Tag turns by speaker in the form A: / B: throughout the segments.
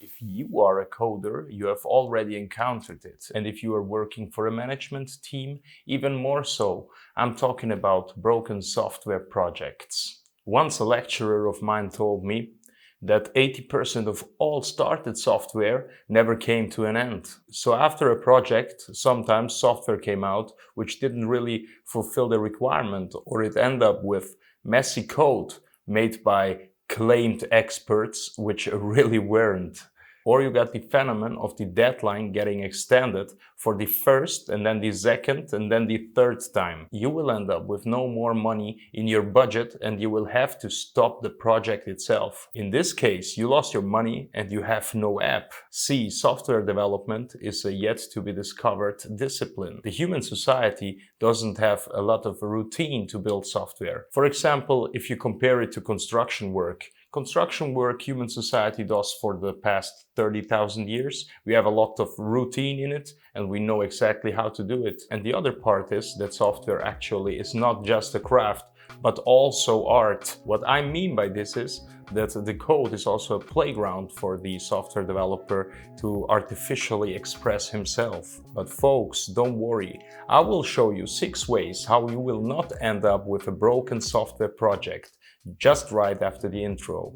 A: If you are a coder, you have already encountered it. And if you are working for a management team, even more so. I'm talking about broken software projects. Once a lecturer of mine told me that 80% of all started software never came to an end. So after a project, sometimes software came out which didn't really fulfill the requirement, or it ended up with messy code made by claimed experts which really weren't. Or you got the phenomenon of the deadline getting extended for the first and then the second and then the third time. You will end up with no more money in your budget and you will have to stop the project itself. In this case, you lost your money and you have no app. See, software development is a yet to be discovered discipline. The human society doesn't have a lot of routine to build software. For example, if you compare it to construction work, human society does for the past 30,000 years. We have a lot of routine in it and we know exactly how to do it. And the other part is that software actually is not just a craft, but also art. What I mean by this is that the code is also a playground for the software developer to artificially express himself. But folks, don't worry. I will show you 6 ways how you will not end up with a broken software project, just right after the intro.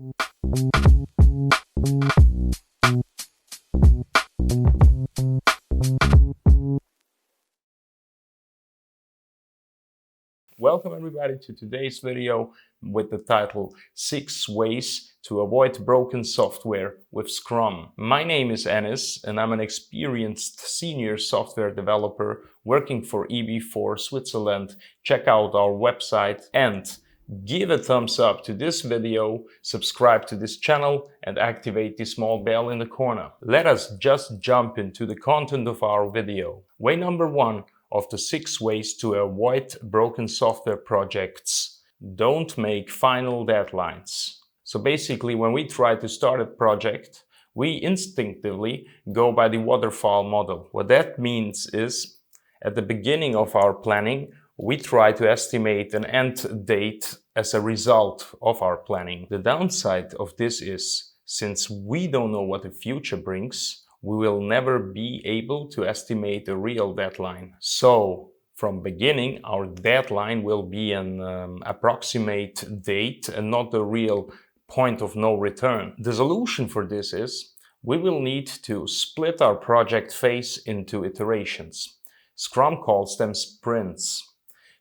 A: Welcome everybody to today's video with the title 6 Ways to Avoid Broken Software with Scrum. My name is Enis and I'm an experienced senior software developer working for EB4 Switzerland. Check out our website and give a thumbs up to this video, subscribe to this channel and activate the small bell in the corner. Let us just jump into the content of our video. Way number 1 of the 6 ways to avoid broken software projects: don't make final deadlines. So basically, when we try to start a project, we instinctively go by the waterfall model. What that means is, at the beginning of our planning, we try to estimate an end date as a result of our planning. The downside of this is, since we don't know what the future brings, we will never be able to estimate a real deadline. So, from beginning, our deadline will be an approximate date and not the real point of no return. The solution for this is, we will need to split our project phase into iterations. Scrum calls them sprints.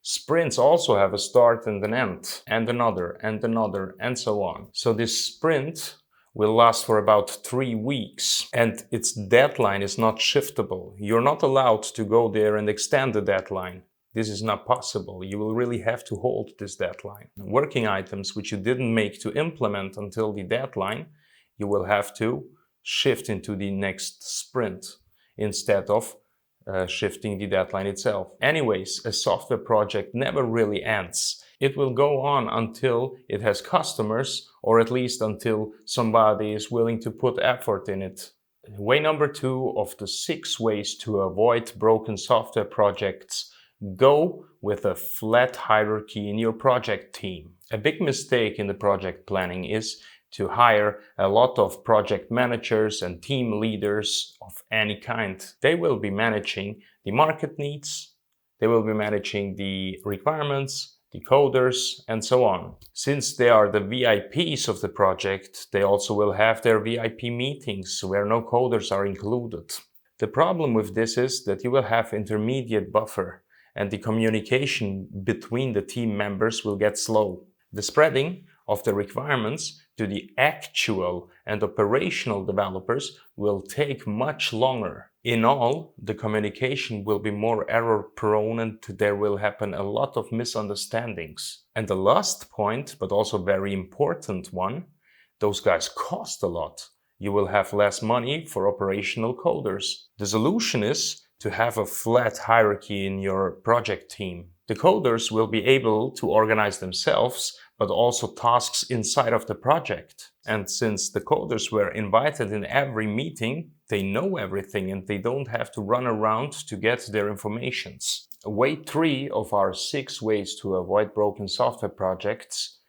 A: Sprints also have a start and an end, and another, and so on. So this sprint will last for about 3 weeks, and its deadline is not shiftable. You're not allowed to go there and extend the deadline. This is not possible. You will really have to hold this deadline. Working items which you didn't make to implement until the deadline, you will have to shift into the next sprint instead of shifting the deadline itself. Anyways, a software project never really ends. It will go on until it has customers, or at least until somebody is willing to put effort in it. Way number 2 of the 6 ways to avoid broken software projects: go with a flat hierarchy in your project team. A big mistake in the project planning is to hire a lot of project managers and team leaders of any kind. They will be managing the market needs, they will be managing the requirements, the coders, and so on. Since they are the VIPs of the project, they also will have their VIP meetings where no coders are included. The problem with this is that you will have intermediate buffer and the communication between the team members will get slow. The spreading of the requirements to the actual and operational developers will take much longer. In all, the communication will be more error-prone and there will happen a lot of misunderstandings. And the last point, but also very important one, those guys cost a lot. You will have less money for operational coders. The solution is to have a flat hierarchy in your project team. The coders will be able to organize themselves, but also tasks inside of the project. And since the coders were invited in every meeting, they know everything and they don't have to run around to get their informations. Way 3 of our 6 ways to avoid broken software projects: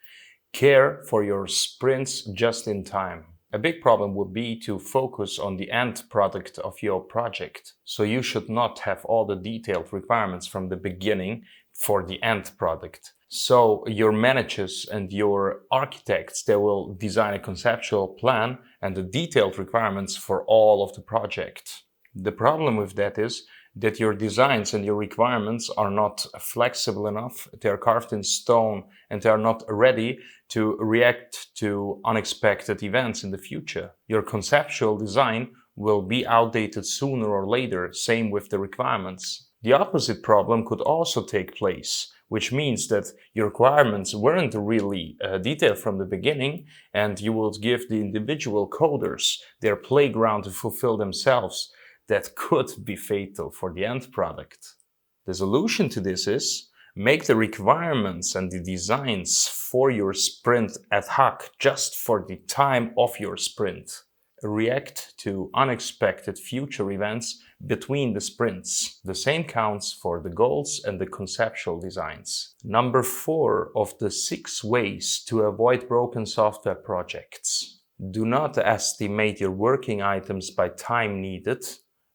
A: care for your sprints just in time. A big problem would be to focus on the end product of your project. So you should not have all the detailed requirements from the beginning for the end product. So your managers and your architects, they will design a conceptual plan and the detailed requirements for all of the project. The problem with that is that your designs and your requirements are not flexible enough, they are carved in stone, and they are not ready to react to unexpected events in the future. Your conceptual design will be outdated sooner or later, same with the requirements. The opposite problem could also take place, which means that your requirements weren't really detailed from the beginning, and you will give the individual coders their playground to fulfill themselves. That could be fatal for the end product. The solution to this is make the requirements and the designs for your sprint ad hoc just for the time of your sprint. React to unexpected future events between the sprints. The same counts for the goals and the conceptual designs. Number 4 of the 6 ways to avoid broken software projects. Do not estimate your working items by time needed,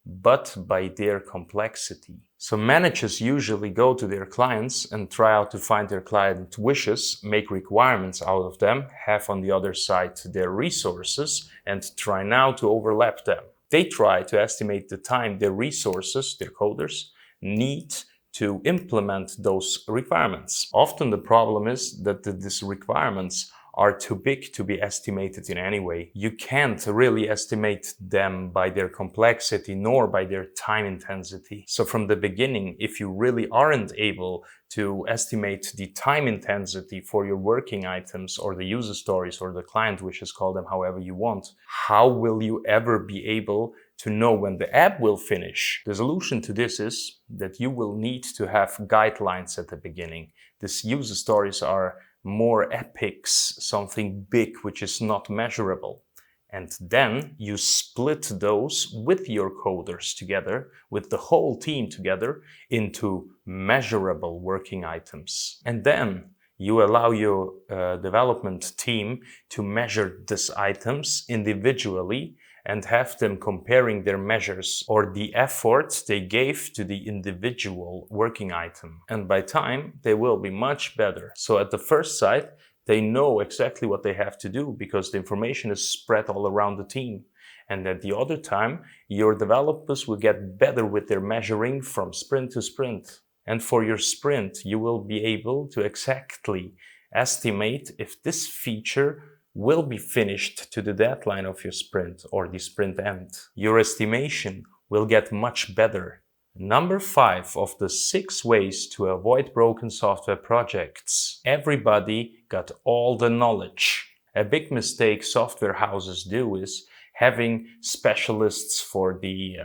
A: but by their complexity. So managers usually go to their clients and try out to find their client wishes, make requirements out of them, have on the other side their resources, and try now to overlap them. They try to estimate the time their resources, their coders, need to implement those requirements. Often the problem is that these requirements are too big to be estimated in any way. You can't really estimate them by their complexity nor by their time intensity. So from the beginning, if you really aren't able to estimate the time intensity for your working items or the user stories or the client wishes, call them however you want, how will you ever be able to know when the app will finish? The solution to this is that you will need to have guidelines at the beginning. These user stories are more epics, something big which is not measurable. And then you split those with your coders together, with the whole team together, into measurable working items. And then you allow your development team to measure these items individually and have them comparing their measures or the efforts they gave to the individual working item. And by time, they will be much better. So at the first sight, they know exactly what they have to do because the information is spread all around the team. And at the other time, your developers will get better with their measuring from sprint to sprint. And for your sprint, you will be able to exactly estimate if this feature will be finished to the deadline of your sprint or the sprint end. Your estimation will get much better. Number 5 of the 6 ways to avoid broken software projects. Everybody got all the knowledge. A big mistake software houses do is having specialists for the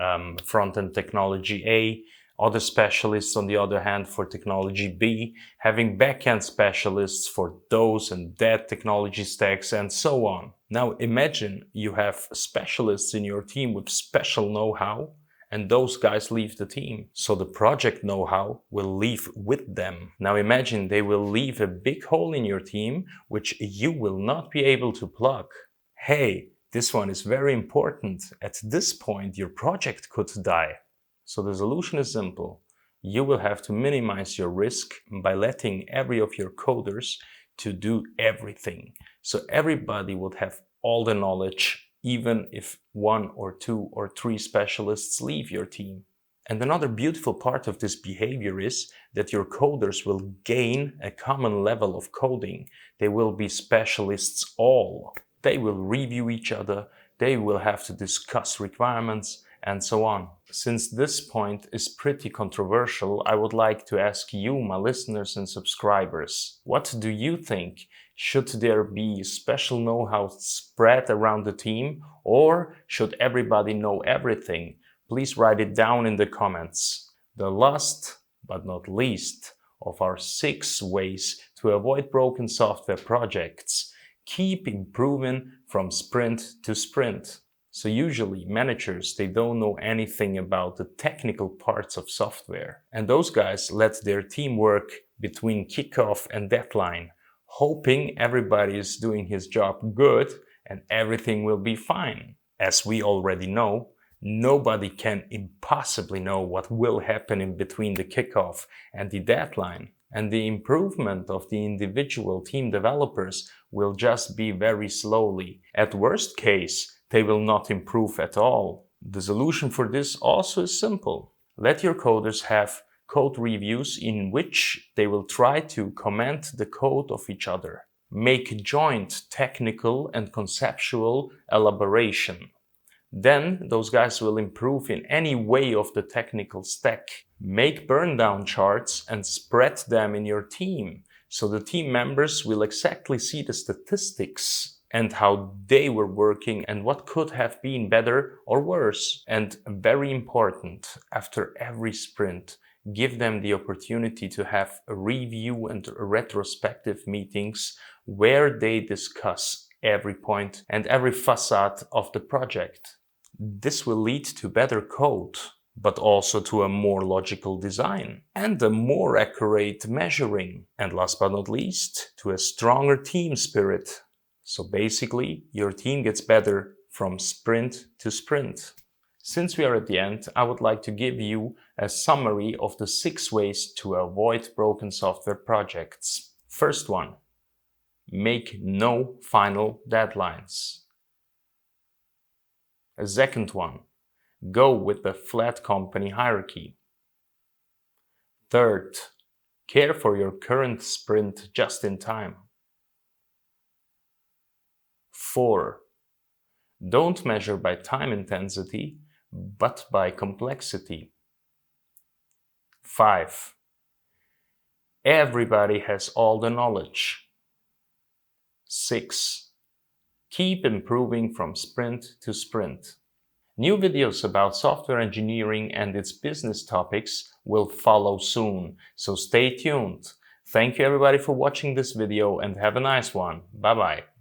A: front-end technology A, other specialists on the other hand for technology B, having back-end specialists for those and that technology stacks and so on. Now imagine you have specialists in your team with special know-how and those guys leave the team. So the project know-how will leave with them. Now imagine they will leave a big hole in your team which you will not be able to plug. Hey, this one is very important. At this point your project could die. So the solution is simple. You will have to minimize your risk by letting every of your coders to do everything. So everybody would have all the knowledge, even if 1 or 2 or 3 specialists leave your team. And another beautiful part of this behavior is that your coders will gain a common level of coding. They will be specialists all. They will review each other. They will have to discuss requirements and so on. Since this point is pretty controversial, I would like to ask you, my listeners and subscribers, what do you think? Should there be special know-how spread around the team, or should everybody know everything? Please write it down in the comments. The last but not least of our 6 ways to avoid broken software projects. Keep improving from sprint to sprint. So usually managers, they don't know anything about the technical parts of software. And those guys let their team work between kickoff and deadline, hoping everybody is doing his job good and everything will be fine. As we already know, nobody can impossibly know what will happen in between the kickoff and the deadline, and the improvement of the individual team developers will just be very slowly. At worst case, they will not improve at all. The solution for this also is simple. Let your coders have code reviews in which they will try to comment the code of each other. Make joint technical and conceptual elaboration. Then those guys will improve in any way of the technical stack. Make burn down charts and spread them in your team, so the team members will exactly see the statistics and how they were working and what could have been better or worse. And very important, after every sprint, give them the opportunity to have a review and retrospective meetings where they discuss every point and every facade of the project. This will lead to better code, but also to a more logical design and a more accurate measuring. And last but not least, to a stronger team spirit. So basically, your team gets better from sprint to sprint. Since we are at the end, I would like to give you a summary of the 6 ways to avoid broken software projects. First one, make no final deadlines. A second one, go with the flat company hierarchy. Third, care for your current sprint just in time. 4, don't measure by time intensity, but by complexity. 5, everybody has all the knowledge. 6, keep improving from sprint to sprint. New videos about software engineering and its business topics will follow soon, so stay tuned. Thank you everybody for watching this video and have a nice one. Bye bye.